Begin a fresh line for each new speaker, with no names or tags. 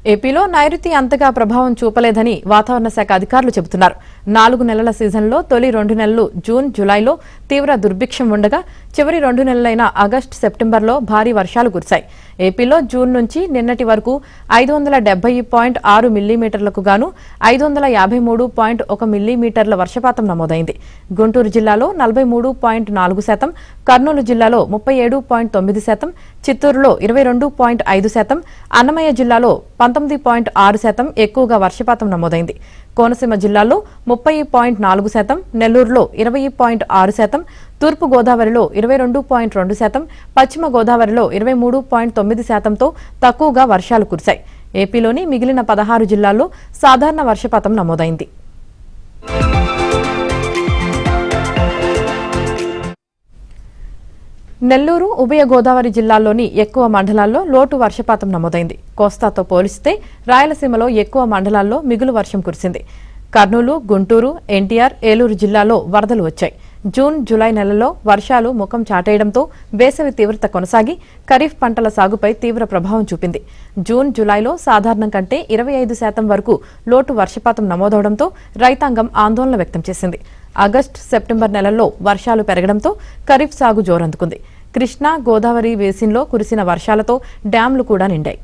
ఏపీలో నైరుతి అంతగా ప్రభావం చూపలేదని వాతావరణ శాఖ అధికారులు చెబుతున్నారు. 4 నెలల సీజన్లో తొలి 2 నెలలు జూన్, జూలైలో తీవ్ర దుర్భిక్షం ఉండగా చివరి 2 నెలలైన ఆగస్టు, సెప్టెంబర్లో భారీ వర్షాలు కురిశాయి. ఏపీలో జూన్ నుంచి నిన్నటి వరకు 570.6 మిల్లీమీటర్లకు గాను 553.1 మిల్లీమీటర్ల వర్షపాతం నమోదైంది. గుంటూరు జిల్లాలో 43.4%, కర్నూలు జిల్లాలో 37.9%, చిత్తూరులో 22.5%, అన్నమయ్య జిల్లాలో 19.6% ఎక్కువగా వర్షపాతం నమోదైంది. కోనసీమ జిల్లాలో 30.4%, నెల్లూరులో 20.6%, తూర్పు గోదావరిలో 22.2%, పశ్చిమ గోదావరిలో 23.9%తో తక్కువగా వర్షాలు కురిశాయి. ఏపీలోని మిగిలిన 16 జిల్లాల్లో సాధారణ వర్షపాతం నమోదైంది. నెల్లూరు, ఉభయ గోదావరి జిల్లాల్లోని ఎక్కువ మండలాల్లో లోటు వర్షపాతం నమోదైంది. కోస్తాతో పోలిస్తే రాయలసీమలో ఎక్కువ మండలాల్లో మిగులు వర్షం కురిసింది. కర్నూలు, గుంటూరు, ఎన్టీఆర్, ఏలూరు జిల్లాలో వరదలు వచ్చాయి. జూన్, జూలై నెలల్లో వర్షాలు ముఖం చాటేయడంతో వేసవి తీవ్రత కొనసాగి ఖరీఫ్ పంటల సాగుపై తీవ్ర ప్రభావం చూపింది. జూన్, జూలైలో సాధారణం కంటే 25% వరకు లోటు వర్షపాతం నమోదవడంతో రైతాంగం ఆందోళన వ్యక్తం చేసింది. ఆగస్టు, సెప్టెంబర్ నెలల్లో వర్షాలు పెరగడంతో ఖరీఫ్ సాగు జోరందుకుంది. కృష్ణా, గోదావరి బేసిన్లో కురిసిన వర్షాలతో డ్యాంలు కూడా నిండాయి.